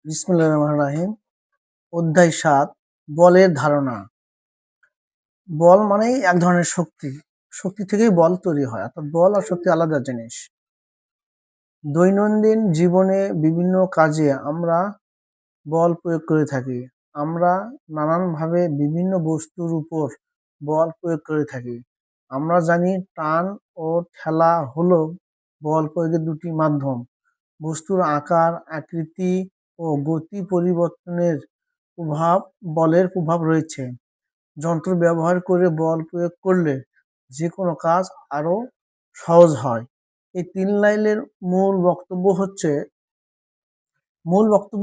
বিসমিল্লাহির রহমানির রহিম। অধ্যায় ৭, বলের ধারণা। বল মানেই এক ধরনের শক্তি। শক্তি থেকেই বল তৈরি হয়, অর্থাৎ বল আর শক্তি আলাদা জিনিস। দৈনন্দিন জীবনে বিভিন্ন কাজে আমরা বল প্রয়োগ করে থাকি। আমরা নানানভাবে বিভিন্ন বস্তুর উপর বল প্রয়োগ করে থাকি। আমরা জানি টান ও ঠেলা হলো বল প্রয়োগের দুটি মাধ্যম। বস্তুর আকার, আকৃতি ও গতি পরিবর্তনের বলের প্রভাব রয়েছে। যন্ত্র ব্যবহার করে বল প্রয়োগ করলে যে কোনো কাজ আরো সহজ হয়। এই ৩ লাইনের মূল বক্তব্য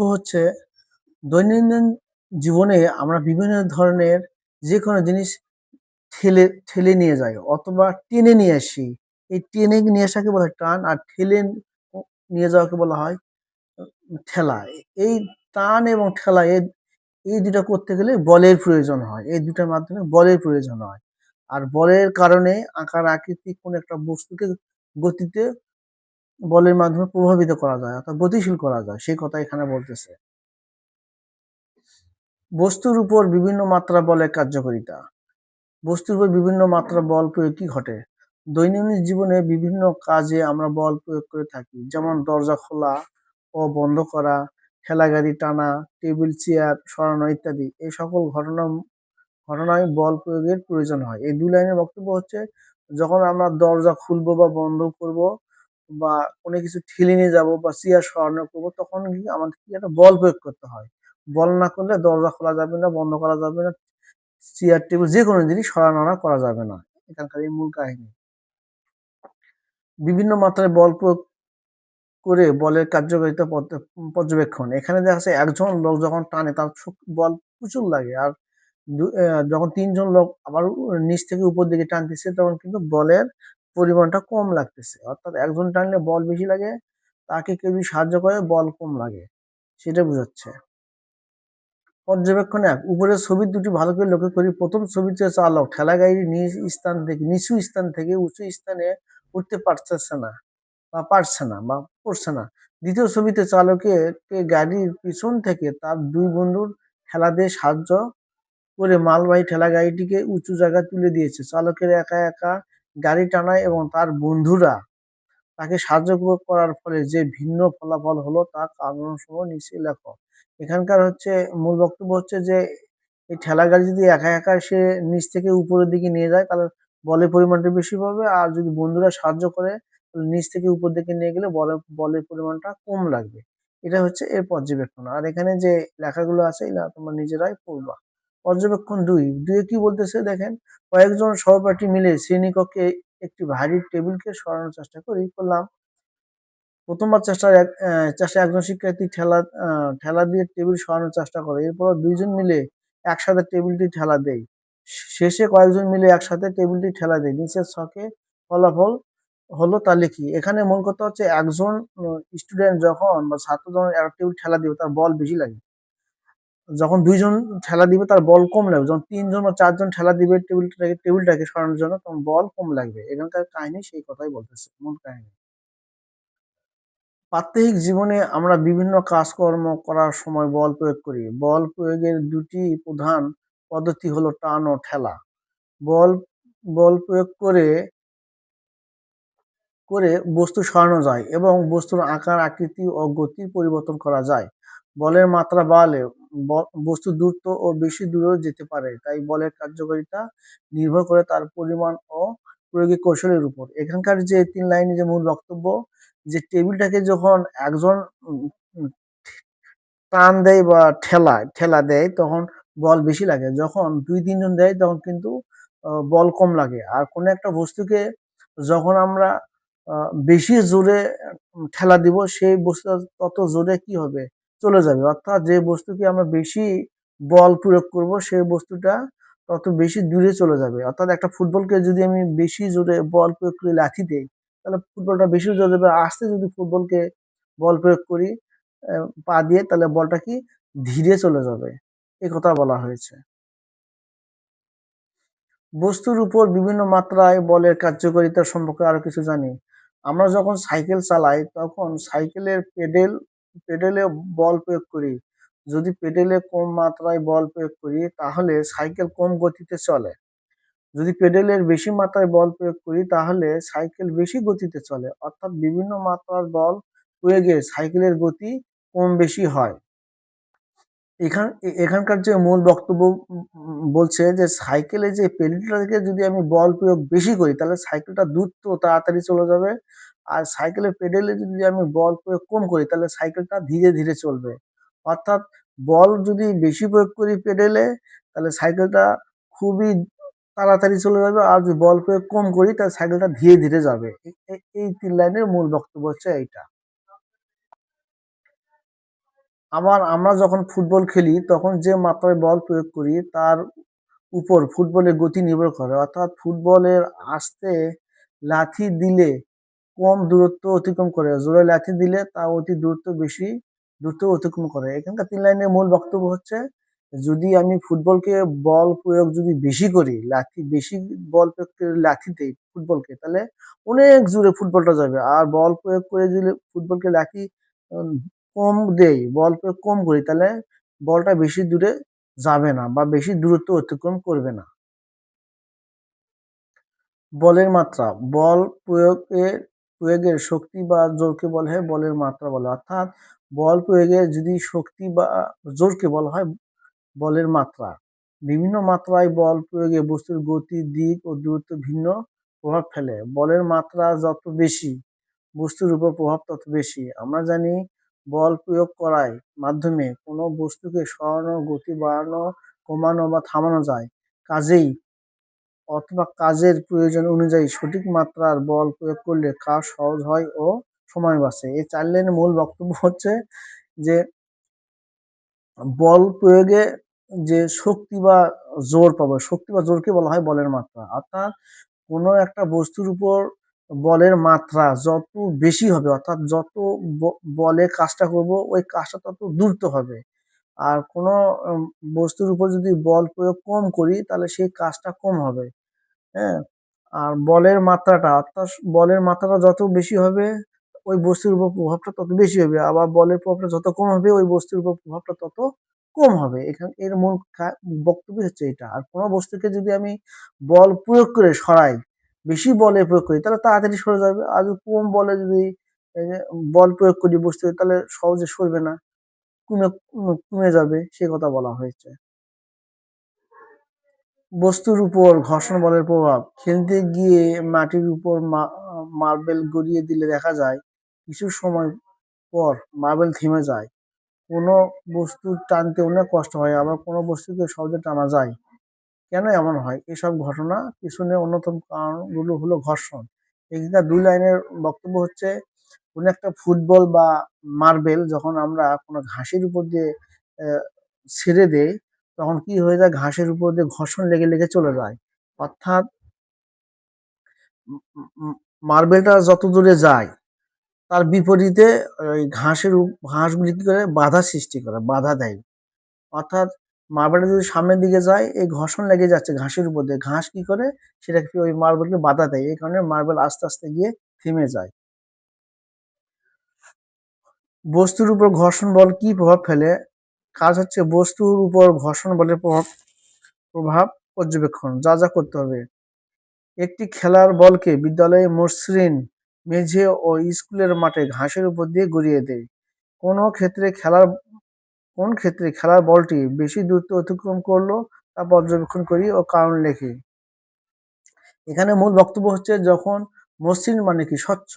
হচ্ছে দৈনন্দিন জীবনে আমরা বিভিন্ন ধরনের যে কোনো জিনিস ঠেলে ঠেলে নিয়ে যাই অথবা টেনে নিয়ে আসি। এই টেনে নিয়ে আসাকে বলা হয় টান, আর ঠেলে নিয়ে যাওয়াকে বলা হয় ঠেলা। এই টান এবং ঠেলা এই দুটা করতে গেলে বলের প্রয়োজন হয়। এই দুটার মাধ্যমে বলের প্রয়োজন হয়। আর বলের কারণে আকার আকৃতি কোন একটা বস্তুকে গতিতে বলের মাধ্যমে প্রভাবিত করা যায়, অর্থাৎ গতিশীল করা যায়, সেই কথা এখানে বলতেছে। বস্তুর উপর বিভিন্ন মাত্রা বলের কার্যকারিতা। বস্তুর উপর বিভিন্ন মাত্রা বল প্রয়োগ কি ঘটে? দৈনন্দিন জীবনে বিভিন্ন কাজে আমরা বল প্রয়োগ করে থাকি, যেমন দরজা খোলা ও বন্ধ করা, ঠেলাগাড়ি টানা, টেবিল চেয়ার সরানো ইত্যাদি। এই সকল ঘটনায় বল প্রয়োগের প্রয়োজন হয়। এই ২ লাইনের বক্তব্য হচ্ছে, যখন আমরা দরজা খুলবো বা বন্ধ করব বা কোনো কিছু ঠেলে নিয়ে যাবো বা চেয়ার সরানো করবো, তখন কি আমাদের কি একটা বল প্রয়োগ করতে হয়। বল না করলে দরজা খোলা যাবে না, বন্ধ করা যাবে না, চেয়ার টেবিল যে কোনো জিনিস সরানো করা যাবে না। এখানকার এই মূল কাহিনী। বিভিন্ন মাত্রায় বল প্রয়োগ করে বলের কার্যকারিতা পর্যবেক্ষণ। এখানে দেখা যাচ্ছে একজন লোক যখন টানে তার বল প্রচুর লাগে, আর যখন ৩ জন লোক আবার নিচ থেকে উপর দিকে টানতেছে তখন কিন্তু বলের পরিমাণটা কম লাগতেছে। অর্থাৎ একজন টানলে বল বেশি লাগে, তাকে কেউ যদি সাহায্য করে বল কম লাগে, সেটা বোঝাচ্ছে। পর্যবেক্ষণ ১, উপরের ছবি দুটি ভালো করে লক্ষ্য করি। প্রথম ছবিতে চালক ঠেলাগাড়ির নিচু স্থান থেকে উঁচু স্থানে উঠতে পারছে না বা পড়ছে না। দ্বিতীয় ছবিতে চালকের গাড়ির পিছন থেকে তার ২ বন্ধুর ঠেলা দিয়ে সাহায্য করে মালবাহী ঠেলাগাড়িটিকে উঁচু জায়গায় তুলে দিয়েছে। চালকের একা একা গাড়ি টানায় এবং তার বন্ধুরা তাকে সাহায্য করার ফলে যে ভিন্ন ফলাফল হলো তার কারণসমূহ নিচে লেখো। এখানকার মূল বক্তব্য হচ্ছে যে এই ঠেলা গাড়ি যদি একা একা সে নিচ থেকে উপরের দিকে নিয়ে যায় তাহলে বলের পরিমাণটা বেশি পাবে, আর যদি বন্ধুরা সাহায্য করে তাহলে নিচ থেকে উপর দিকে নিয়ে গেলে বলের পরিমাণটা কম লাগবে। এটা হচ্ছে এর পর্যবেক্ষণ। আর এখানে যে লেখাগুলো আছে এগুলা তোমরা নিজেরাই পড়বা। পর্যবেক্ষণ ২, ২ কি বলতেছে দেখেন, কয়েকজন সহপাঠী মিলে শ্রেণীকক্ষে একটি ভারী টেবিলকে সরানোর চেষ্টা করলাম। প্রথমবার চেষ্টায় একজন শিক্ষার্থী ঠেলা দিয়ে টেবিল সরানোর চেষ্টা করে। এরপর ২ জন মিলে একসাথে টেবিলটি ঠেলা দেয়। শেষে কয়েকজন মিলে একসাথে টেবিলটি ঠেলা দেয়। নিচের ছকে ফলাফল হলো তা লিখি। এখানে মূল কথা হচ্ছে একজন স্টুডেন্ট যখন বা ছাত্র যখন একটা টেবিল ঠেলা দিবে তার বল বেশি লাগে। যখন ২ জন ঠেলা দিবে তার বল কম লাগবে। যখন ৩ জন বা ৪ জন ঠেলা দিবে টেবিলটাকে সরানোর জন্য তখন বল কম লাগবে। এখানকার কাহিনী সেই কথাই বলতেছে, মূল কাহিনী। প্রাত্যহিক জীবনে আমরা বিভিন্ন কাজকর্ম করার সময় বল প্রয়োগ করি। বল প্রয়োগের ২টি প্রধান পদ্ধতি হলো টান ও ঠেলা। বল বল প্রয়োগ করে বস্তু সরানো যায় এবং বস্তুর আকার, আকৃতি ও গতি পরিবর্তন করা যায়। বলের মাত্রা বাড়লে বস্তু দ্রুত ও বেশি দূরেও যেতে পারে। তাই বলের কার্যকারিতা নির্ভর করে তার পরিমাণ ও প্রয়োগের কৌশলের উপর। এখানকার যে ৩ লাইনের যে মূল বক্তব্য, যে টেবিলটাকে যখন একজন উম উম টান দেয় বা ঠেলা দেয় তখন বল বেশি লাগে। যখন ২-৩ জন দেয় তখন কিন্তু বল কম লাগে। আর কোনো একটা বস্তুকে যখন আমরা আ বেশি জোরে ঠেলা দিব সেই বস্তুটা তত জোরে কি হবে? চলে যাবে। অর্থাৎ যে বস্তুকে আমরা বেশি বল প্রয়োগ করব সেই বস্তুটা তত বেশি দূরে চলে যাবে। অর্থাৎ একটা ফুটবলকে যদি আমি বেশি জোরে বল প্রয়োগ করে লাথি দেই, তাহলে ফুটবলটা বেশি জোরে যাবে। আস্তে যদি ফুটবলকে বল প্রয়োগ করি পা দিয়ে, তাহলে বলটা কি ধীরে চলে যাবে। এই কথা বলা হয়েছে। বস্তুর উপর বিভিন্ন মাত্রায় বলের কার্যকারিতা সম্পর্কে আরো কিছু জানি। আমরা যখন সাইকেল চালাই তখন সাইকেলের পেডেলে বল প্রয়োগ করি, যদি পেডেলে কম মাত্রায় বল প্রয়োগ করি তাহলে সাইকেল কম গতিতে চলে। যদি পেডেলের বেশি মাত্রায় বল প্রয়োগ করি তাহলে সাইকেল বেশি গতিতে চলে। অর্থাৎ বিভিন্ন মাত্রার বল প্রয়োগে সাইকেলের গতি কম বেশি হয়। এখানকার যে মূল বক্তব্য বলছে যে সাইকেলে যে পেডেলটাকে যদি আমি বল প্রয়োগ বেশি করি তাহলে সাইকেলটা দ্রুত তাড়াতাড়ি চলে যাবে, আর সাইকেলের পেডেলে যদি আমি বল প্রয়োগ কম করি তাহলে সাইকেলটা ধীরে ধীরে চলবে। অর্থাৎ বল যদি বেশি প্রয়োগ করি পেডেলে তাহলে সাইকেলটা খুবই তাড়াতাড়ি চলে যাবে, আর যদি বল প্রয়োগ কম করি তাহলে সাইকেলটা ধীরে ধীরে যাবে। এই ৩ লাইনের মূল বক্তব্য হচ্ছে এইটা। আবার আমরা যখন ফুটবল খেলি তখন যে মাত্রায় বল প্রয়োগ করি তার উপর ফুটবলের গতি নির্ভর করে। অর্থাৎ ফুটবলের আস্তে লাথি দিলে কম দূরত্ব অতিক্রম করে, জোরে লাথি দিলে তা অতি দূরত্ব বেশি দূরত্ব অতিক্রম করে। এখানকার ৩ লাইনের মূল বক্তব্য হচ্ছে যদি আমি ফুটবলকে বল প্রয়োগ যদি বেশি করি, বেশি বল প্রয়োগ করে লাথি দেই ফুটবলকে, তাহলে অনেক জোরে ফুটবলটা যাবে। আর বল প্রয়োগ করে যদি ফুটবলকে লাথি উম, কম দেই, বল প্রয়োগ কম করি, তাহলে বলটা বেশি দূরে যাবে না বা বেশি দূরত্ব অতিক্রম করবে না। বলের মাত্রা, বল প্রয়োগের শক্তি বা জোরকে বলা হয় বলের মাত্রা বলে। অর্থাৎ বল প্রয়োগের যদি শক্তি বা জোরকে বলা হয় বলের মাত্রা। বিভিন্ন মাত্রায় বল প্রয়োগে বস্তুর গতি, দিক ও দূরত্ব ভিন্ন প্রভাব ফেলে। বলের মাত্রা যত বেশি বস্তুর উপর প্রভাব তত বেশি। আমরা জানি বল প্রয়োগ করার মাধ্যমে কোনো বস্তুকে সরানো, গতি বাড়ানো, কমানো বা থামানো যায়। কাজেই অথবা কাজের প্রয়োজন অনুযায়ী সঠিক মাত্রার বল প্রয়োগ করলে কাজ সহজ হয় ও সময় বাঁচে। এই ৪ লাইনের মূল বক্তব্য হচ্ছে যে বল প্রয়োগে যে শক্তি বা জোর পাবো, শক্তি বা জোরকে বলা হয় বলের মাত্রা। অর্থাৎ কোনো একটা বস্তুর উপর বলের মাত্রা যত বেশি হবে, অর্থাৎ যত বলে কাজটা করব ওই কাজটা তত দ্রুত হবে। আর কোনো বস্তুর উপর যদি বল প্রয়োগ কম করি তাহলে সেই কাজটা কম হবে। হ্যাঁ, আর বলের মাত্রাটা, অর্থাৎ বলের মাত্রাটা যত বেশি হবে ওই বস্তুর উপর প্রভাবটা তত বেশি হবে, আবার বলের প্রভাবটা যত কম হবে ওই বস্তুর উপর প্রভাবটা তত কম হবে। এখানে এর মূল বক্তব্য হচ্ছে এটা। আর কোনো বস্তুকে যদি আমি বল প্রয়োগ করে সরাই, বেশি বলে প্রয়োগ করি তাহলে তাড়াতাড়ি সরে যাবে, আর যদি কম বলে যদি বল প্রয়োগ করি বস্তু তাহলে সহজে সরবে না, কমে কমে যাবে, সে কথা বলা হয়েছে। বস্তুর উপর ঘর্ষণ বলের প্রভাব, খেলতে গিয়ে মাটির উপর মার্বেল গড়িয়ে দিলে দেখা যায় কিছু সময় পর মার্বেল থেমে যায়। কোনো বস্তু টানতে অনেক কষ্ট হয়, আবার কোনো বস্তুকে সহজে টানা যায়। কেন এমন হয়? এসব ঘটনা পিছনে অন্যতম কারণগুলো হলো ঘর্ষণ। এখানকার ২ লাইনের বক্তব্য হচ্ছে কোনো একটা ফুটবল বা মার্বেল যখন আমরা কোনো ঘাসের উপর দিয়ে ছেড়ে দেই তখন কি হয়ে যায়, ঘাসের উপর দিয়ে ঘর্ষণ লেগে লেগে চলে যায়। অর্থাৎ মার্বেলটা যত দূরে যায় তার বিপরীতে ওই ঘাসগুলি কি করে বাধা সৃষ্টি করে, বাধা দেয়। অর্থাৎ মার্বেলটা যদি সামনের দিকে যায় এই ঘর্ষণ লেগে যাচ্ছে ঘাসের উপর দিয়ে, ঘাস কি করে সেটাকে ওই মার্বেলকে বাধা দেয়, এই কারণে মার্বেল আস্তে আস্তে গিয়ে থেমে যায়। বস্তুর উপর ঘর্ষণ বল কি প্রভাব ফেলে? কাজ হচ্ছে বস্তুর উপর ঘর্ষণ বলের প্রভাব প্রভাব পর্যবেক্ষণ। যা যা করতে হবে: একটি খেলার বলকে বিদ্যালয়ে মসৃণ মেঝে ও স্কুলের মাঠে ঘাসের উপর দিয়ে গড়িয়ে দেয়। কোনো ক্ষেত্রে খেলার কোন ক্ষেত্রে খেলার বলটি বেশি দূরত্ব অতিক্রম করলো তা পর্যবেক্ষণ করি ও কারণ লেখি। এখানে মূল বক্তব্য হচ্ছে যখন মসৃণ মানে কি স্বচ্ছ,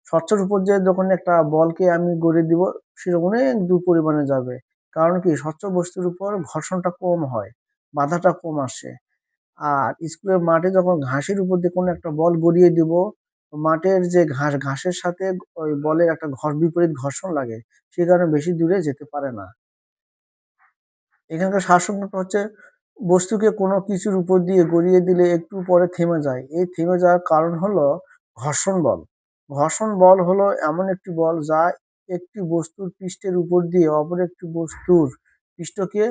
স্বচ্ছর উপর দিয়ে যখন একটা বলকে আমি গড়িয়ে দিব সেটা অনেক দূর পরিমাণে যাবে। কারণ কি স্বচ্ছ বস্তুর উপর ঘর্ষণটা কম হয়, বাধাটা কম আসে। আর স্কুলের মাঠে যখন ঘাসের উপর দিয়ে কোনো একটা বল গড়িয়ে দিব, মাঠের যে ঘাসের সাথে ওই বলের একটা বিপরীত ঘর্ষণ লাগে, সে কারণে বেশি দূরে যেতে পারে না। এখানকার সারসংক্ষেপটা হচ্ছে বস্তুকে কোনো কিছুর উপর দিয়ে গড়িয়ে দিলে একটু পরে থেমে যায়। এই থেমে যাওয়ার কারণ হলো ঘর্ষণ বল। ঘর্ষণ বল হলো এমন একটি বল যা একটি বস্তুর পৃষ্ঠের উপর দিয়ে অপর একটি বস্তুর পৃষ্ঠকে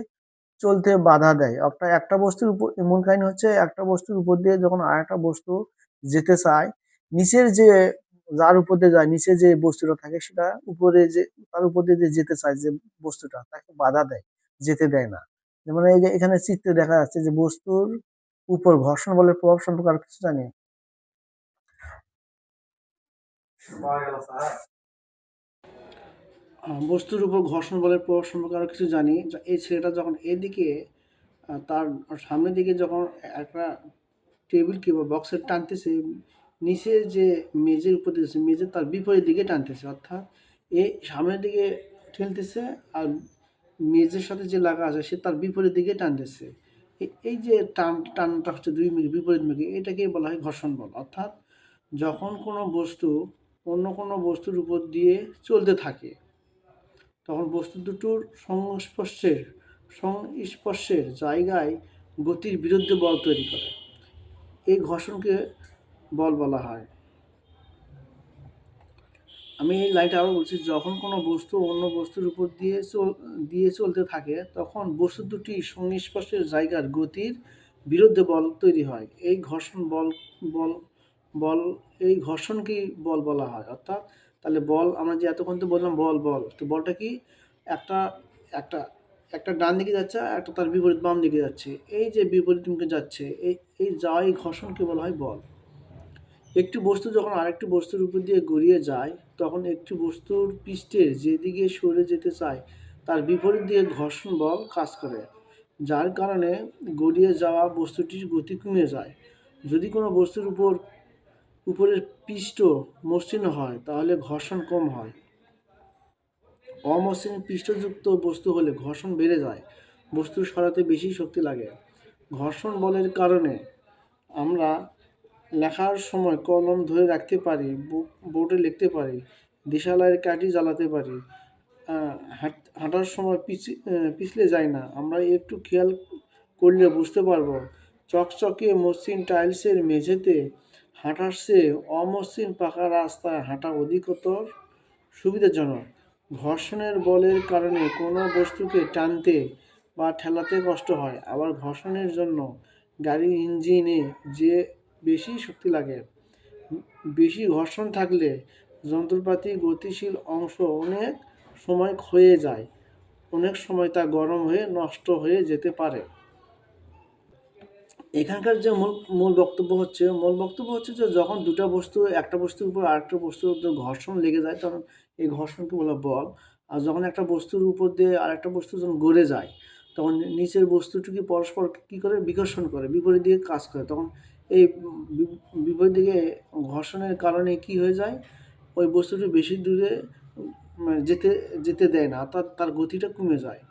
চলতে বাধা দেয়। অর্থাৎ একটা বস্তুর উপর মূল কাহিনী হচ্ছে একটা বস্তুর উপর দিয়ে যখন আরেকটা বস্তু যেতে চায়, নিচের যে যার উপর দিয়ে যায় নিচে যে বস্তুটা থাকে সেটা উপরে যে তার উপর দিয়ে যে যেতে চায় যে বস্তুটা তাকে বাধা দেয়, যেতে দেয় না। যেমন এখানে চিত্রে দেখা যাচ্ছে যে বস্তুর উপর ঘর্ষণ বলের প্রভাব সম্পর্কে আর কিছু জানি। বস্তুর উপর ঘর্ষণ বলের প্রভাব সম্পর্কে আরো কিছু জানি। এই ছেলেটা যখন এদিকে তার সামনের দিকে যখন একটা টেবিল কিংবা বক্সের টানতেছে, নিচে যে মেঝের উপর দিতেছে মেঝের তার বিপরীত দিকে টানতেছে, অর্থাৎ এই সামনের দিকে ঠেলতেছে আর মেঝের সাথে যে লাগা আছে সে তার বিপরীত দিকে টানতেছে। এই যে টানটা হচ্ছে দুই মুখী বিপরীত মুখী, এটাকেই বলা হয় ঘর্ষণ বল। অর্থাৎ যখন কোনো বস্তু অন্য কোনো বস্তুর উপর দিয়ে চলতে থাকে তখন বস্তু দুটোর সংস্পর্শের জায়গায় গতির বিরুদ্ধে বল তৈরি করে। এই ঘর্ষণকে বল বলা হয়। আমি এই লাইনটা আবার বলছি, যখন কোনো বস্তু অন্য বস্তুর উপর দিয়ে চলতে থাকে তখন বস্তু দুটি সংস্পর্শের জায়গার গতির বিরুদ্ধে বল তৈরি হয়। এই ঘর্ষণ বল বল এই ঘর্ষণকেই বল বলা হয়। অর্থাৎ তাহলে বল আমরা যে এতক্ষণ তো বললাম বল বল, তো বলটা কি একটা একটা একটা ডান দিকে যাচ্ছে আর একটা তার বিপরীত বাম দিকে যাচ্ছে। এই যে বিপরীত মুখে যাচ্ছে এই যাওয়া এই ঘর্ষণকে বলা হয় বল। একটি বস্তু যখন আরেকটি বস্তুর উপর দিয়ে গড়িয়ে যায় তখন একটি বস্তুর পৃষ্ঠের যেদিকে সরে যেতে চায় তার বিপরীত দিকে ঘর্ষণ বল কাজ করে, যার কারণে গড়িয়ে যাওয়া বস্তুটির গতি কমে যায়। যদি কোনো বস্তুর উপরের পৃষ্ঠ মসৃণ হয় তাহলে ঘর্ষণ কম হয়। অমসৃণ পৃষ্ঠযুক্ত বস্তু হলে ঘর্ষণ বেড়ে যায়, বস্তু সরাতে বেশি শক্তি লাগে। ঘর্ষণ বলের কারণে আমরা লেখার সময় কলম ধরে রাখতে পারি, বোর্ডে লিখতে পারি, দিশালাইয়ের কাঠি জ্বালাতে পারি, হাঁটার সময় পিছলে যায় না। আমরা একটু খেয়াল করলে বুঝতে পারবো চকচকে মসৃণ টাইলসের মেঝেতে হাঁটার চেয়ে অমসৃণ পাকা রাস্তায় হাঁটা অধিকতর সুবিধাজনক। ঘর্ষণের বলের কারণে কোনো বস্তুকে টানতে বা ঠেলাতে কষ্ট হয়, আবার ঘর্ষণের জন্য গাড়ির ইঞ্জিনে যে বেশি শক্তি লাগে। বেশি ঘর্ষণ থাকলে যন্ত্রপাতির গতিশীল অংশ অনেক সময় ক্ষয়ে যায়, অনেক সময় তা গরম হয়ে নষ্ট হয়ে যেতে পারে। এখানকার যে মূল বক্তব্য হচ্ছে যে যখন দুটা বস্তু একটা বস্তুর উপর আরেকটা বস্তুর উপর ঘর্ষণ লেগে যায় তখন এই ঘর্ষণকে বলা বল। আর যখন একটা বস্তুর উপর দিয়ে আরেকটা বস্তু যখন গড়ে যায় তখন নিচের বস্তুটিকে পরস্পর কী করে বিকর্ষণ করে, বিপরীত দিকে কাজ করে, তখন এই বিপরীত দিকে ঘর্ষণের কারণে কি হয়ে যায়, ওই বস্তুটি বেশি দূরে যেতে যেতে দেয় না, অর্থাৎ তার গতিটা কমে যায়।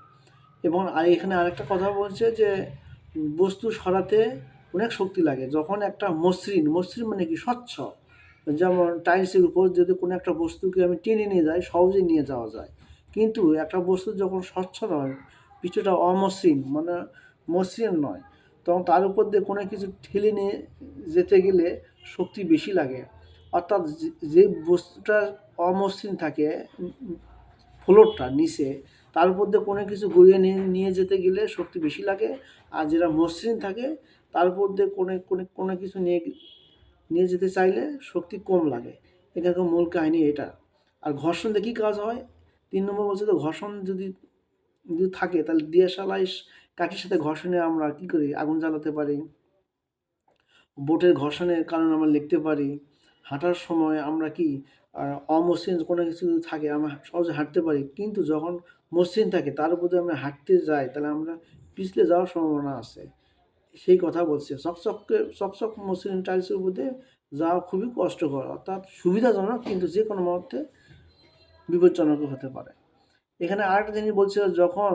এবং এখানে আরেকটা কথা বলছে যে বস্তু সরাতে অনেক শক্তি লাগে। যখন একটা মসৃণ মানে কি স্বচ্ছ, যেমন টাইলসের উপর যদি কোনো একটা বস্তুকে আমি টেনে নিয়ে যাই সহজেই নিয়ে যাওয়া যায়, কিন্তু একটা বস্তু যখন স্বচ্ছ নয়, কিছুটা অমসৃণ মানে মসৃণ নয়, তখন তার উপর দিয়ে কোনো কিছু ঠেলে নিয়ে যেতে গেলে শক্তি বেশি লাগে। অর্থাৎ যে বস্তুটা অমসৃণ থাকে ফ্লোরটা নিচে, তার উপর দিয়ে কোনো কিছু গড়িয়ে নিয়ে যেতে গেলে শক্তি বেশি লাগে, আর যেটা মসৃণ থাকে তার উপর দিয়ে কোনো কিছু নিয়ে যেতে চাইলে শক্তি কম লাগে। এখানকার মূল কাহিনী এটা। আর ঘর্ষণ দিয়ে কী কাজ হয়, 3 নম্বর বলছে তো ঘর্ষণ যদি যদি থাকে তাহলে দিয়াশালাই কাঠির সাথে ঘর্ষণে আমরা কী করি, আগুন জ্বালাতে পারি, বোটের ঘর্ষণের কারণে আমরা লিখতে পারি, হাঁটার সময় আমরা কি অমসৃণ কোনো কিছু যদি থাকে আমরা সহজে হাঁটতে পারি, কিন্তু যখন মসৃণ থাকে তার উপর দিয়ে আমরা হাঁটতে যাই তাহলে আমরা পিছলে যাওয়ার সম্ভাবনা আছে। সেই কথা বলছে চকচক মসৃণ টাইলসের উপর দিয়ে যাওয়া খুবই কষ্টকর, অর্থাৎ সুবিধাজনক কিন্তু যে কোনো মুহূর্তে বিপজ্জনকও হতে পারে। এখানে আরেকটা জিনিস বলছে, যখন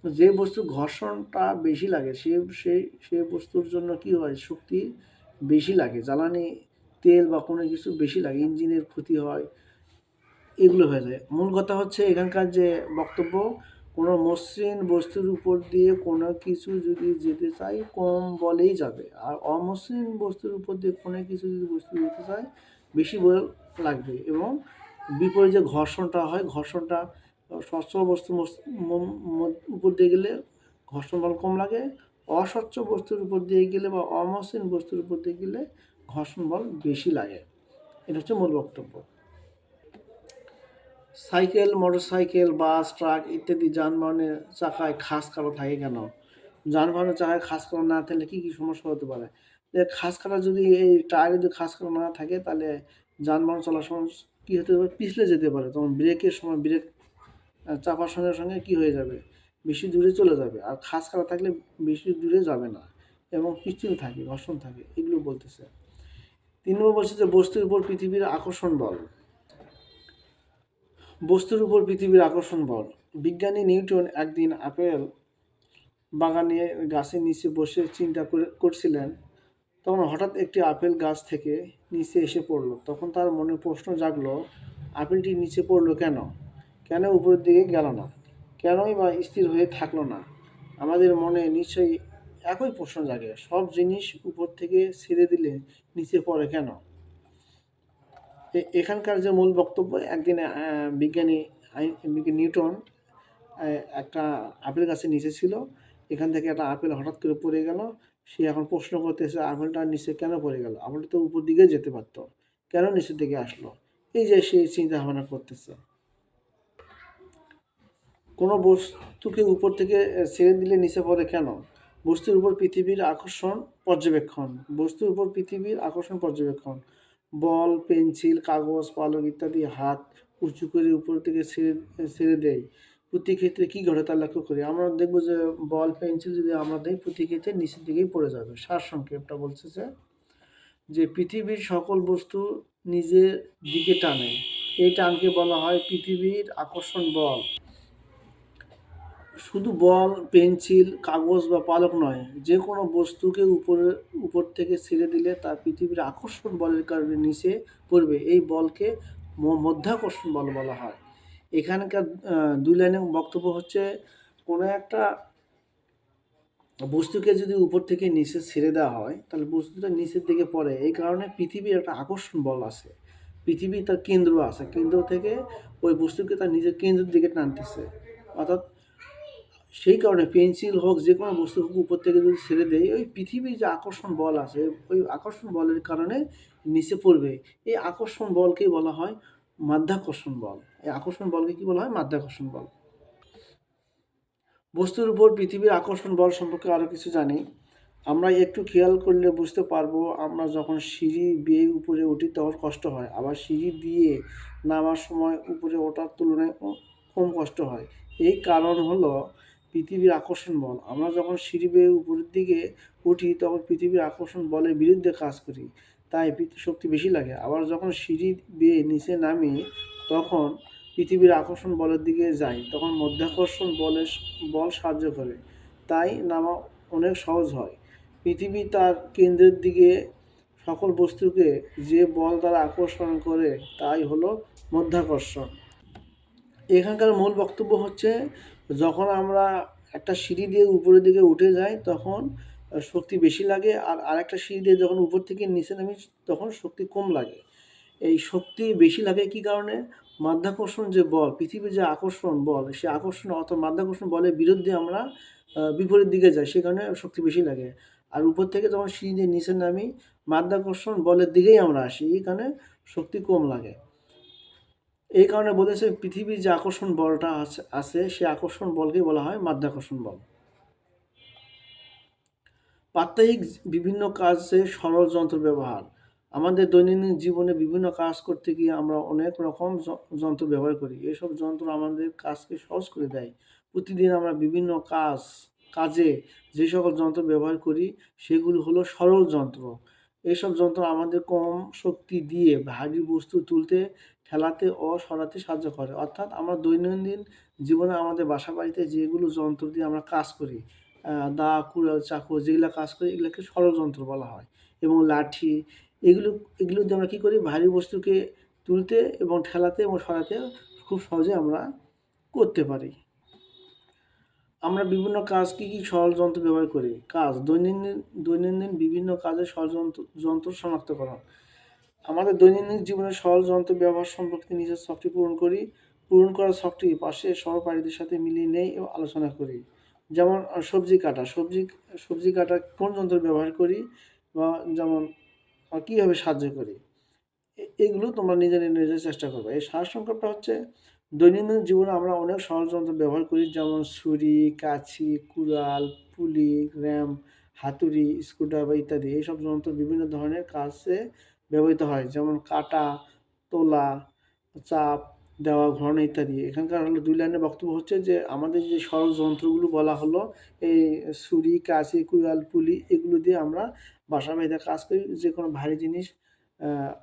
যে বস্তুর ঘর্ষণটা বেশি লাগে সেই বস্তুর জন্য কি হয়, শক্তি বেশি লাগে, জ্বালানি তেল বা কোনো কিছু বেশি লাগে, ইঞ্জিনের ক্ষতি হয়, এগুলো হয়ে যায়। মূল কথা হচ্ছে এখানকার যে বক্তব্য, কোনো মসৃণ বস্তুর উপর দিয়ে কোনো কিছু যদি যেতে চাই কম বলেই যাবে, আর অমসৃণ বস্তুর উপর দিয়ে কোনো কিছু যদি বস্তু যেতে চায় বেশি বল লাগবে। এবং বিপরীত যে ঘর্ষণটা হয়, ঘর্ষণটা স্বচ্ছ বস্তুর উপর দিয়ে গেলে ঘর্ষণ বল কম লাগে, অস্বচ্ছ বস্তুর উপর দিয়ে গেলে বা অমসৃণ বস্তুর উপর দিয়ে গেলে ঘর্ষণ বল বেশি লাগে। এটা হচ্ছে মূল বক্তব্য। সাইকেল, মোটরসাইকেল, বাস, ট্রাক ইত্যাদি যানবাহনের চাকায় খাঁজ কাটা থাকে কেন? যানবাহনের চাকায় খাঁজ কাটা না থাকলে কী কী সমস্যা হতে পারে? যে খাঁজ কাটা যদি এই টায়ারে যদি খাঁজ কাটা না থাকে তাহলে যানবাহন চলার সময় কী হতে পারে? পিছলে যেতে পারে। তখন ব্রেকের সময় ব্রেক চাপার সঙ্গে সঙ্গে কী হয়ে যাবে? বেশি দূরে চলে যাবে। আর খাঁজ কাটা থাকলে বেশি দূরে যাবে না এবং পিচ্ছিল থাকে, ঘর্ষণ থাকে, এগুলো বলতেছে। ৩ নম্বর বলছে যে বস্তুর উপর পৃথিবীর আকর্ষণ বল। বস্তুর উপর পৃথিবীর আকর্ষণ বল। বিজ্ঞানী নিউটন একদিন আপেল বাগানে গাছের নিচে বসে চিন্তা করছিলেন। তখন হঠাৎ একটি আপেল গাছ থেকে নিচে এসে পড়ল। তখন তার মনে প্রশ্ন জাগলো, আপেলটি নিচে পড়লো কেন? কেন উপরের দিকে গেল না? কেনই বা স্থির হয়ে থাকলো না? আমাদের মনে নিশ্চয়ই একই প্রশ্ন জাগে, সব জিনিস উপর থেকে ছেড়ে দিলে নিচে পড়ে কেন? এখানকার যে মূল বক্তব্য, একদিন বিজ্ঞানী নিউটন একটা আপেল গাছের নিচে ছিল, এখান থেকে একটা আপেল হঠাৎ করে পড়ে গেল। সে এখন প্রশ্ন করতেছে আপেলটা নিচে কেন পড়ে গেল? আপেলটা তো উপর দিকে যেতে পারতো, কেন নিচের দিকে আসলো? এই যে সে চিন্তা ভাবনা করতেছে। কোনো বস্তুকে উপর থেকে ছেড়ে দিলে নিচে পড়ে কেন? বস্তুর উপর পৃথিবীর আকর্ষণ পর্যবেক্ষণ। বস্তুর উপর পৃথিবীর আকর্ষণ পর্যবেক্ষণ। বল, পেন্সিল, কাগজ, পালক ইত্যাদি হাত উঁচু করে উপর থেকে ছেড়ে দেয়। প্রতি ক্ষেত্রে কী ঘটে তা লক্ষ্য করি। আমরা দেখবো যে বল, পেন্সিল যদি আমরা দিই প্রতি ক্ষেত্রে নিচের দিকেই পড়ে যাবে। সারসংক্ষেপটা বলছে যে পৃথিবীর সকল বস্তু নিজের দিকে টানে। এই টানকে বলা হয় পৃথিবীর আকর্ষণ বল। শুধু বল, পেন্সিল, কাগজ বা পালক নয়, যে কোনো বস্তুকে উপর থেকে ছেড়ে দিলে তা পৃথিবীর আকর্ষণ বলের কারণে নিচে পড়বে। এই বলকে মধ্যাকর্ষণ বল বলা হয়। এখানকার 2 লাইনের বক্তব্য হচ্ছে, কোনো একটা বস্তুকে যদি উপর থেকে নিচে ছেড়ে দেওয়া হয় তাহলে বস্তুটা নিচের দিকে পড়ে। এই কারণে পৃথিবীর একটা আকর্ষণ বল আছে। পৃথিবী তার কেন্দ্র আছে, কেন্দ্র থেকে ওই বস্তুকে তার নিজের কেন্দ্রের দিকে টানতেছে। অর্থাৎ সেই কারণে পেন্সিল হোক, যে কোনো বস্তু হোক, উপর থেকে যদি ছেড়ে দেয় ওই পৃথিবীর যে আকর্ষণ বল আছে ওই আকর্ষণ বলের কারণে নিচে পড়বে। এই আকর্ষণ বলকেই বলা হয় মাধ্যাকর্ষণ বল। এই আকর্ষণ বলকে কি বলা হয়? মাধ্যাকর্ষণ বল। বস্তুর উপর পৃথিবীর আকর্ষণ বল সম্পর্কে আরও কিছু জানি। আমরা একটু খেয়াল করলে বুঝতে পারবো, আমরা যখন সিঁড়ি বেয়ে উপরে উঠি তখন কষ্ট হয়, আবার সিঁড়ি দিয়ে নামার সময় উপরে ওঠার তুলনায় কম কষ্ট হয়। এই কারণ হলো পৃথিবীর আকর্ষণ বল। আমরা যখন সিঁড়ি বেয়ে উপরের দিকে উঠি তখন পৃথিবীর আকর্ষণ বলের বিরুদ্ধে কাজ করি, তাই শক্তি বেশি লাগে। আবার যখন সিঁড়ি বেয়ে নিচে নামি তখন পৃথিবীর আকর্ষণ বলের দিকে যাই, তখন মধ্যাকর্ষণ বল সাহায্য করে, তাই নামা অনেক সহজ হয়। পৃথিবী তার কেন্দ্রের দিকে সকল বস্তুকে যে বল দ্বারা আকর্ষণ করে তাই হলো মধ্যাকর্ষণ। এখানকার মূল বক্তব্য হচ্ছে, যখন আমরা একটা সিঁড়ি দিয়ে উপরের দিকে উঠে যাই তখন শক্তি বেশি লাগে, আর আরেকটা সিঁড়ি দিয়ে যখন উপর থেকে নিচে নামি তখন শক্তি কম লাগে। এই শক্তি বেশি লাগে কী কারণে? মাধ্যাকর্ষণ যে বল, পৃথিবীর যে আকর্ষণ বল, সে আকর্ষণ অর্থাৎ মাধ্যাকর্ষণ বলের বিরুদ্ধে আমরা বিপরীত দিকে যাই, সে কারণে শক্তি বেশি লাগে। আর উপর থেকে যখন সিঁড়ি দিয়ে নিচে নামি মাধ্যাকর্ষণ বলের দিকেই আমরা আসি, এই কারণে শক্তি কম লাগে। এই কারণে বলেছে পৃথিবীর যে আকর্ষণ বলটা আছে সে আকর্ষণ বলকেই বলা হয় মাধ্যাকর্ষণ বল। প্রাত্যহিক বিভিন্ন কাজে সরল যন্ত্র ব্যবহার। আমাদের দৈনন্দিন জীবনে বিভিন্ন কাজ করতে গিয়ে আমরা অনেক রকম যন্ত্র ব্যবহার করি। এসব যন্ত্র আমাদের কাজকে সহজ করে দেয়। প্রতিদিন আমরা বিভিন্ন কাজে যে সকল যন্ত্র ব্যবহার করি সেগুলো হলো সরল যন্ত্র। এইসব যন্ত্র আমাদের কম শক্তি দিয়ে ভারী বস্তু তুলতে, ঠেলাতে ও সরাতে সাহায্য করে। অর্থাৎ আমরা দৈনন্দিন জীবনে আমাদের বাসা বাড়িতে যেগুলো যন্ত্র দিয়ে আমরা কাজ করি, দা, কুড়াল, চাকু, যেগুলো কাজ করি এগুলোকে সরল যন্ত্র বলা হয়। এবং লাঠি, এগুলো এগুলো দিয়ে আমরা কী করি? ভারী বস্তুকে তুলতে এবং ঠেলাতে এবং সরাতে খুব সহজে আমরা করতে পারি। আমরা বিভিন্ন কাজ কী কী সরল যন্ত্র ব্যবহার করি? কাজ, দৈনন্দিন বিভিন্ন কাজে সরল যন্ত্র শনাক্তকরণ। আমাদের দৈনন্দিন জীবনে সরল যন্ত্র ব্যবহার সম্পর্কে নিজের ছকটি পূরণ করি। পূরণ করা ছকটি পাশে সহপাঠীদের সাথে মিলিয়ে নেই এবং আলোচনা করি। যেমন সবজি কাটা, সবজি কাটা কোন যন্ত্র ব্যবহার করি, বা যেমন কীভাবে সাহায্য করি। এগুলো তোমরা নিজের চেষ্টা করবে। এই সারসংক্ষেপটা হচ্ছে, দৈনন্দিন জীবনে আমরা অনেক সহজ যন্ত্র ব্যবহার করি, যেমন ছুরি, কাঁচি, কুড়াল, পুলি, র্যাম্প, হাতুড়ি, স্ক্রুড্রাইভার ইত্যাদি। এইসব যন্ত্র বিভিন্ন ধরনের কাজে ব্যবহৃত হয়, যেমন কাটা, তোলা, চাপ দেওয়া, ঘোরানো ইত্যাদি। এখানকার হলো 2 লাইনের বক্তব্য হচ্ছে যে আমাদের যে সরল যন্ত্রগুলো বলা হলো, এই ছুরি, কাঁচি, কুড়াল, পুলি, এগুলো দিয়ে আমরা বাসা বাড়িতে কাজ করি, যে কোনো ভারী জিনিস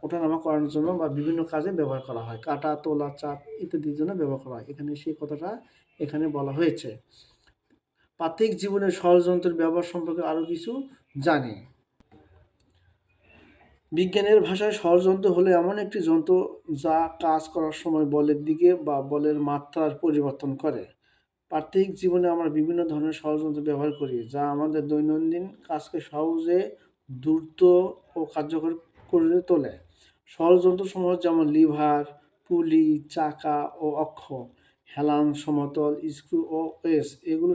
ওঠানামা করানোর জন্য বা বিভিন্ন কাজে ব্যবহার করা হয়। কাটা, তোলা, চাপ ইত্যাদির জন্য ব্যবহার করা হয়। এখানে সেই কথাটা এখানে বলা হয়েছে। প্রাত্যহিক জীবনে সহজ যন্ত্রের ব্যবহার সম্পর্কে আরও কিছু জানি। বিজ্ঞানের ভাষায় সহজ যন্ত্র হলো এমন একটি যন্ত্র যা কাজ করার সময় বলের দিকে বা বলের মাত্রার পরিবর্তন করে। প্রাত্যহিক জীবনে আমরা বিভিন্ন ধরনের সহজ যন্ত্র ব্যবহার করি, যা আমাদের দৈনন্দিন কাজকে সহজে, দ্রুত ও কার্যকর করে তোলে। সহজ যন্ত্রসমূহ যেমন লিভার, পুলি, চাকা ও অক্ষ, হেলান, সমতল, স্ক্রু ও ওয়েস, এগুলো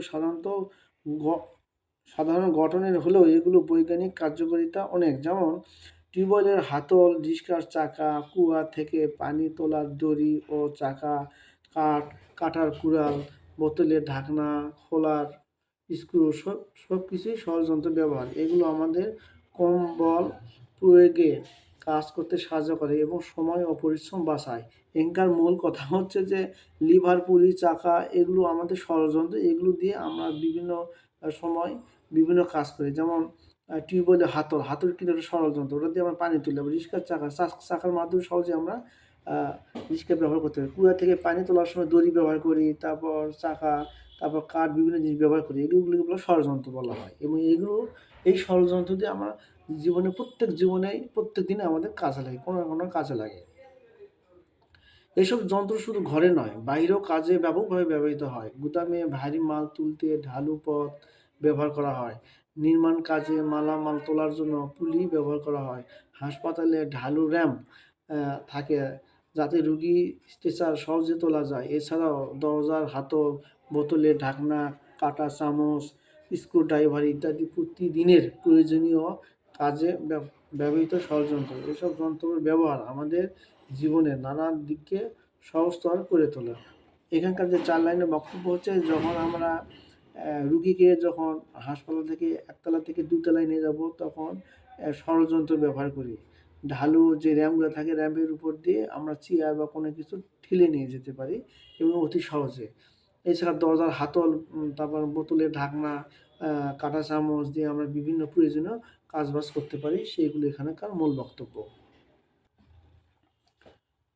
সাধারণ গঠনের হলেও এগুলো বৈজ্ঞানিক কার্যকারিতা অনেক। যেমন টিউবওয়েলের হাতল, রিক্সার চাকা, কুয়া থেকে পানি তোলার দড়ি ও চাকা, কাটার কুড়াল, বোতলের ঢাকনা খোলার স্ক্রু, সব কিছুই সহজ যন্ত্র ব্যবহার। এগুলো আমাদের কম বল প্রয়োগে কাজ করতে সাহায্য করে এবং সময় ও পরিশ্রম বাঁচায়। এখানকার মূল কথা হচ্ছে যে লিভার, পুলি, চাকা এগুলো আমাদের ষড়যন্ত্র, এগুলো দিয়ে আমরা বিভিন্ন সময় বিভিন্ন কাজ করি। যেমন টিউবওয়েলের হাতল কিন্তু একটা সরল যন্ত্র, ওটা দিয়ে আমরা পানি তুলি। আবার রিক্সার চাকার মাধ্যমে সহজে আমরা রিক্সা ব্যবহার করতে পারি। কুয়া থেকে পানি তোলার সময় দড়ি ব্যবহার করি, তারপর চাকা, তারপর কাঠ, বিভিন্ন জিনিস ব্যবহার করি। এগুলো ষড়যন্ত্র বলা হয়, এবং এই ষড়যন্ত্র দিয়ে আমরা প্রত্যেক দিনে আমাদের কাজে লাগে, কোনো না কোনো কাজে লাগে। এসব যন্ত্র শুধু ঘরে নয়, বাইরেও কাজে ব্যাপকভাবে ব্যবহৃত হয়। গুদামে ভারী মাল তুলতে ঢালু পথ ব্যবহার করা হয়। নির্মাণ কাজে মালামাল তোলার জন্য পুলি ব্যবহার করা হয়। হাসপাতালে ঢালু র্যাম্প থাকে, যাতে রুগী স্ট্রেচার সহজে তোলা যায়। এছাড়াও দরজার হাতল, বোতলের ঢাকনা, কাঁটা চামচ, স্ক্রুড্রাইভার ইত্যাদি প্রতিদিনের প্রয়োজনীয় কাজে ব্যবহৃত ষড়যন্ত্র। এসব যন্ত্রের ব্যবহার আমাদের জীবনের নানা দিককে সহজতর করে তোলে। এখানকার যে 4 লাইনের বক্তব্য হচ্ছে, যখন আমরা রুগীকে যখন হাসপাতাল থেকে একতলা থেকে 2 তলায় নিয়ে যাব, তখন ষড়যন্ত্র ব্যবহার করি। ঢালু যে র্যাম্পগুলো থাকে, র্যাম্পের উপর দিয়ে আমরা চেয়ার বা কোনো কিছু ঠেলে নিয়ে যেতে পারি এবং অতি সহজে। এছাড়া দরজার হাতল, তারপর বোতলের ঢাকনা, কাঁটা চামচ দিয়ে আমরা বিভিন্ন প্রয়োজনীয় কাজবাজ করতে পারি। সেইগুলো এখানকার মূল বক্তব্য।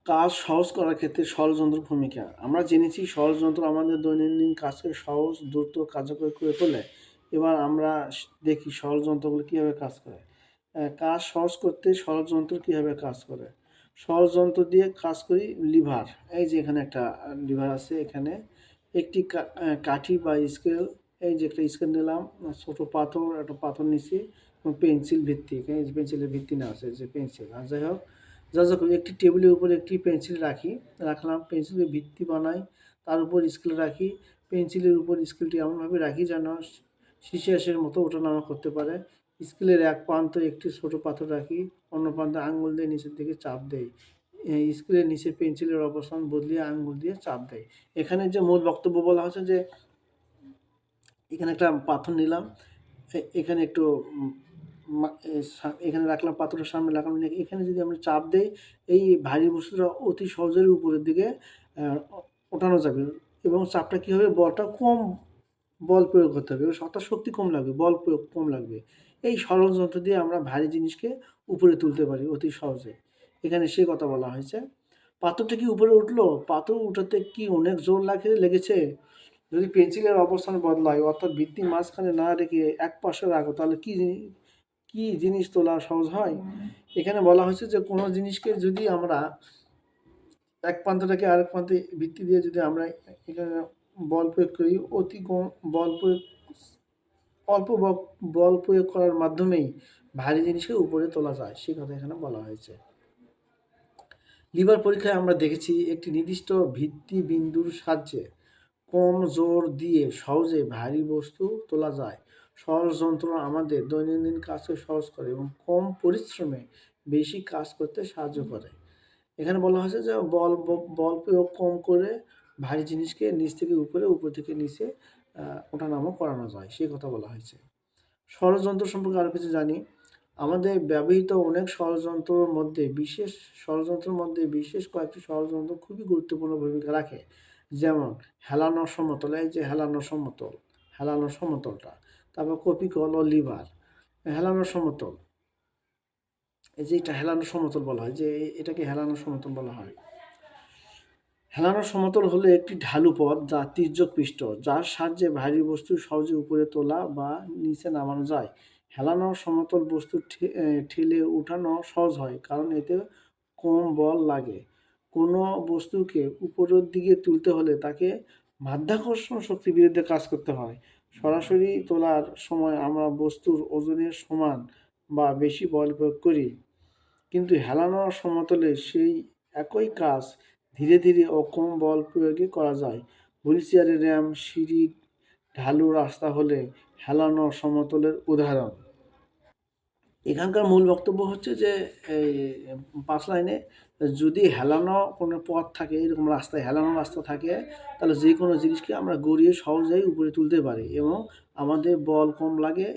কাজ সহজ করার ক্ষেত্রে ষড়যন্ত্রের ভূমিকা। আমরা জেনেছি ষড়যন্ত্র আমাদের দৈনন্দিন কাজকে সহজ, দ্রুত, কার্যকর করে তোলে। এবার আমরা দেখি ষড়যন্ত্রগুলো কীভাবে কাজ করে। কাজ সহজ করতে ষড়যন্ত্র কীভাবে কাজ করে। ষড়যন্ত্র দিয়ে কাজ করি লিভার। এই যে এখানে একটা লিভার আছে, এখানে একটি কাঠি বা স্কেল, এই যে একটা স্কেল নিলাম, ছোটো পাথর, একটা পাথর নিচ্ছি, এবং পেন্সিল ভিত্তিক, এই যে পেন্সিলের ভিত্তি না আছে যে পেন্সিল, আর যাই হোক, যখন একটি টেবিলের উপর একটি পেন্সিল রাখলাম, পেন্সিলের ভিত্তি বানাই, তার উপর স্কেল রাখি, পেন্সিলের উপর স্কেলটি এমনভাবে রাখি যেন শিশিয়াসের মতো ওঠানামা করতে পারে। স্কেলের এক প্রান্তে একটি ছোট পাথর রাখি, অন্য প্রান্তে আঙুল দিয়ে নিচের দিকে চাপ দেই। স্কেলের নিচে পেন্সিলের অবস্থান বদলিয়ে আঙুল দিয়ে চাপ দেয়। এখানে যে মূল বক্তব্য বলা হচ্ছে যে, এখানে একটা পাথর নিলাম, এখানে একটু এখানে রাখলাম, পাথরের সামনে রাখলাম, এখানে যদি আমরা চাপ দেই, এই ভারী বস্তুটা অতি সহজেই উপরের দিকে ওঠানো যাবে, এবং চাপটা কী হবে, বলটা কম বল প্রয়োগ করতে হবে, অর্থাৎ শক্তি কম লাগবে, বল প্রয়োগ কম লাগবে। এই সরল যন্ত্র দিয়ে আমরা ভারী জিনিসকে উপরে তুলতে পারি অতি সহজে। এখানে সে কথা বলা হয়েছে। পাথরটা কি উপরে উঠলো? পাথর উঠাতে কি অনেক জোর লেগেছে? যদি পেন্সিলের অবস্থান বদলায়, অর্থাৎ ভিত্তি মাঝখানে না রেখে এক পাশে রাখো, তাহলে কি জিনিস তোলা সহজ হয়? এখানে বলা হয়েছে যে কোনো জিনিসকে যদি আমরা এক প্রান্ত থেকে আরেক প্রান্তে ভিত্তি দিয়ে যদি আমরা এখানে বল প্রয়োগ করি, অতি কম বল প্রয়োগ অল্প বল প্রয়োগ করার মাধ্যমেই ভারী জিনিসকে উপরে তোলা যায়, সে কথা এখানে বলা হয়েছে। লিভার পরীক্ষায় আমরা দেখেছি একটি নির্দিষ্ট ভিত্তি বিন্দুর সাহায্যে কম জোর দিয়ে সহজে ভারী বস্তু তোলা যায়। সহজ যন্ত্র আমাদের দৈনন্দিন কাজকে সহজ করে এবং কম পরিশ্রমে বেশি কাজ করতে সাহায্য করে। এখানে বলা হয়েছে যে বল প্রয়োগ কম করে ভারী জিনিসকে নিচ থেকে উপরে, উপর থেকে নিচে ওঠানামা করানো যায়, সেই কথা বলা হয়েছে। ষড়যন্ত্র সম্পর্কে আরও কিছু জানি। আমাদের ব্যবহৃত অনেক ষড়যন্ত্রের মধ্যে বিশেষ কয়েকটি ষড়যন্ত্র খুবই গুরুত্বপূর্ণ ভূমিকা রাখে। যেমন হেলানো সমতল, এই যে হেলানো সমতলটা, তারপর কপিকল ও লিভার। হেলানো সমতল, এই যে এটা হেলানো সমতল বলা হয়, যে এটাকে হেলানো সমতল বলা হয়। হেলানো সমতল হলো একটি ঢালু পথ যা তির্যক পৃষ্ঠ, যার সাহায্যে ভারী বস্তু সহজে উপরে তোলা বা নিচে নামানো যায়। হেলানো সমতল বস্তু ঠেলে উঠানো সহজ হয়, কারণ এতে কম বল লাগে। কোনো বস্তুকে উপরের দিকে তুলতে হলে তাকে মাধ্যাকর্ষণ শক্তির বিরুদ্ধে কাজ করতে হয়। সরাসরি তোলার সময় আমরা বস্তুর ওজনের সমান বা বেশি বল প্রয়োগ করি, কিন্তু হেলানো সমতলে সেই একই কাজ ধীরে ধীরে ও কম বল প্রয়োগে করা যায়। হুইলচেয়ারের র্যাম্প, সিঁড়ি, ঢালু রাস্তা হলে হেলানো সমতলের উদাহরণ। এখানকার মূল বক্তব্য হচ্ছে যে এই 5 লাইনে, যদি হেলানো কোনো পথ থাকে, এরকম রাস্তায় হেলানো রাস্তা থাকে, তাহলে যে কোনো জিনিসকে আমরা গড়িয়ে সহজেই উপরে তুলতে পারি এবং আমাদের বল কম লাগে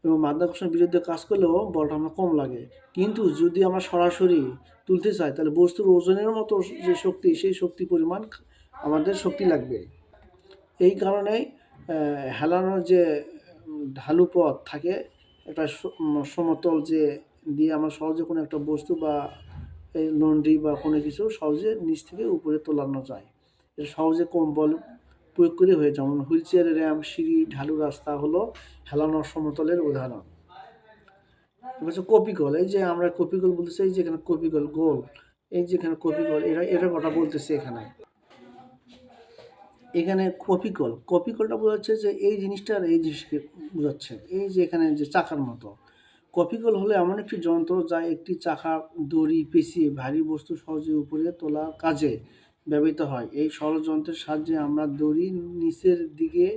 এবং মাধ্যাকর্ষণের বিরুদ্ধে কাজ করলেও বলটা আমার কম লাগে। কিন্তু যদি আমরা সরাসরি তুলতে চাই, তাহলে বস্তুর ওজনের মতো যে শক্তি, সেই শক্তি পরিমাণ আমাদের শক্তি লাগবে। এই কারণেই হেলানোর যে ঢালু পথ থাকে, একটা সমতল যে দিয়ে আমরা সহজে কোনো একটা বস্তু বা এই লন্ড্রি বা কোনো কিছু সহজে নিচ থেকে উপরে তোলানো যায়। এটা সহজে কম বল প্রয়োগ করে হয়ে, যেমন হুইলচেয়ারের র্যাম্প, সিঁড়ি, ঢালু রাস্তা হলো হেলানো সমতলের উদাহরণ। হচ্ছে কপিকল, এই যে আমরা কপিকল বলতেছি, এই যে এখানে কপিকল গোল, এই যে এখানে কপিকল, এটার কথা বলতেছে এখানে। এখানে কপিকলটা বোঝাচ্ছে যে এই জিনিসটার এই জিনিসকে বোঝাচ্ছে, এই যে এখানে যে চাকার মতো। কপিকল হলো এমন একটি যন্ত্র যা একটি চাকার দড়ি পেঁচিয়ে ভারী বস্তু সহজে উপরে তোলার কাজে ব্যবহৃত হয়। এই ষড়যন্ত্রের সাহায্যে আমরা দড়ি নিচের দিকে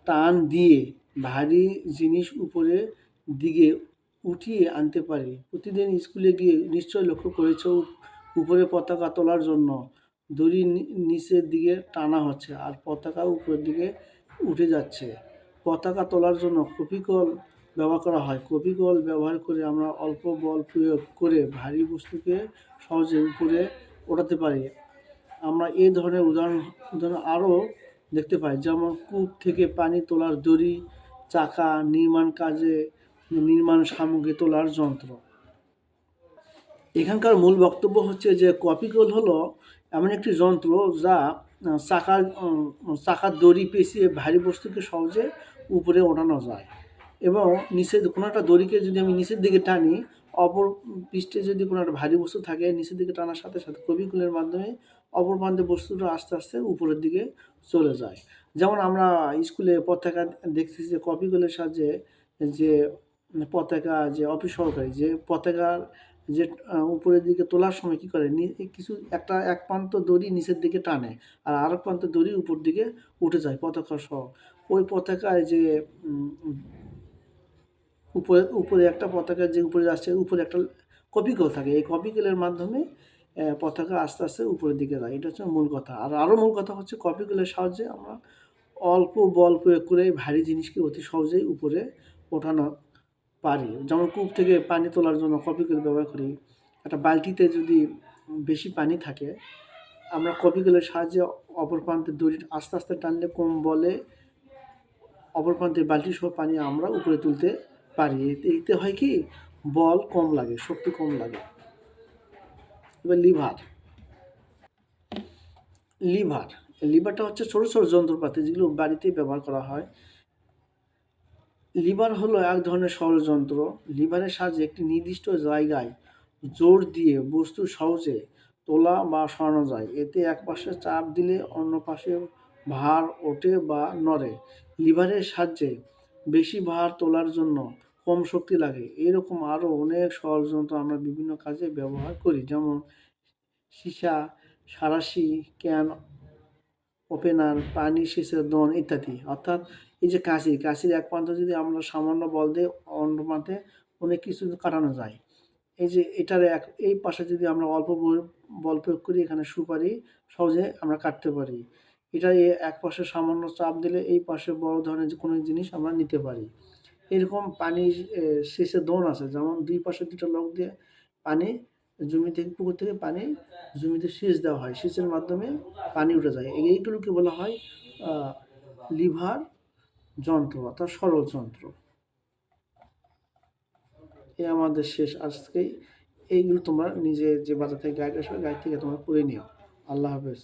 টান দিয়ে ভারী জিনিস উপরে দিকে উঠিয়ে আনতে পারি। প্রতিদিন স্কুলে গিয়ে নিশ্চয়ই লক্ষ্য করেছ, উপরে পতাকা তোলার জন্য দড়ি নিচের দিকে টানা হচ্ছে আর পতাকা উপরের দিকে উঠে যাচ্ছে। পতাকা তোলার জন্য কপিকল ব্যবহার করা হয়। কপিকল ব্যবহার করে আমরা অল্প বল প্রয়োগ করে ভারী বস্তুকে সহজে উপরে ওঠাতে পারি। আমরা এই ধরনের উদাহরণ আরও দেখতে পাই, যেমন কূপ থেকে পানি তোলার দড়ি, চাকা, নির্মাণ সামগ্রী তোলার যন্ত্র। এখানকার মূল বক্তব্য হচ্ছে যে কপিকল হলো এমন একটি যন্ত্র যা চাকার দড়ি পেঁচিয়ে ভারী বস্তুকে সহজে উপরে ওঠানো যায় এবং নিচে কোনো একটা দড়িকে যদি আমি নিচের দিকে টানি, অপর পৃষ্ঠে যদি কোনো একটা ভারী বস্তু থাকে, নিচের দিকে টানার সাথে সাথে কপিকলের মাধ্যমে অপর প্রান্তে বস্তুটা আস্তে আস্তে উপরের দিকে চলে যায়। যেমন আমরা স্কুলে পতাকা দেখতেছি যে কপিকলের সাহায্যে যে পতাকা, যে অফিস সহকারী যে পতাকার যে উপরের দিকে তোলার সময় কী করে, কিছু এক প্রান্ত দড়ি নিচের দিকে টানে আর আরেক প্রান্ত দড়ি উপর দিকে উঠে যায় পতাকা সহ। ওই পতাকায় যে উপরে একটা পতাকা যে উপরে আসছে, উপরে একটা কপিকল থাকে, এই কপিকলের মাধ্যমে পতাকা আস্তে আস্তে উপরের দিকে যায়। এটা হচ্ছে মূল কথা। আর আরও মূল কথা হচ্ছে কপিকলের সাহায্যে আমরা অল্প বল প্রয়োগ করে ভারী জিনিসকে অতি সহজেই উপরে ওঠানো পারি। যেমন কূপ থেকে পানি তোলার জন্য কপিকল ব্যবহার করি। একটা বালতিতে যদি বেশি পানি থাকে, আমরা কপিকলের সাহায্যে অপর প্রান্তের দড়ি আস্তে আস্তে টানলে কম বলে অপর প্রান্তের বালতি সহ পানি আমরা উপরে তুলতে পারি। এতে হয় কি, বল কম লাগে, শক্তি কম লাগে। এবার লিভারটা হচ্ছে ছোটো ছোটো যন্ত্রপাতি যেগুলো বাড়িতেই ব্যবহার করা হয়। লিভার হলো এক ধরনের ষড়যন্ত্র। লিভারের সাহায্যে একটি নির্দিষ্ট জায়গায় জোর দিয়ে বস্তু সহজে তোলা বা সরানো যায়। এতে এক পাশে চাপ দিলে অন্য পাশে ভার ওঠে বা নড়ে। লিভারের সাহায্যে বেশি ভার তোলার জন্য কম শক্তি লাগে। এরকম আরও অনেক ষড়যন্ত্র আমরা বিভিন্ন কাজে ব্যবহার করি, যেমন সীসা, সাঁড়াশি, ক্যান ওপেনার, পানি সেচের দন ইত্যাদি। অর্থাৎ এই যে কাঁচির এক প্রান্ত যদি আমরা সামান্য বল দিয়ে অন্য প্রান্তে অনেক কিছু কাটানো যায়। এই যে এটার এই পাশে যদি আমরা অল্প বল প্রয়োগ করি, এখানে সুপারি সহজে আমরা কাটতে পারি। এটা এক পাশে সামান্য চাপ দিলে এই পাশে বড় ধরনের যে কোনো জিনিস আমরা নিতে পারি। এরকম পানির সেচের ধরন আছে, যেমন দুই পাশে দুটো লক দিয়ে পানি জমি থেকে, পুকুর থেকে পানি জমিতে সেচ দেওয়া হয়, সেচের মাধ্যমে পানি উঠে যায়। এইগুলোকে বলা হয় লিভার যন্ত্র অর্থাৎ সরল যন্ত্র। এই আমাদের শেষ আজকেই। এইগুলো তোমরা নিজে যে বাজার থেকে গাইড আসবে, গাইড থেকে তোমরা পড়ে নিও। আল্লাহ হাফেজ।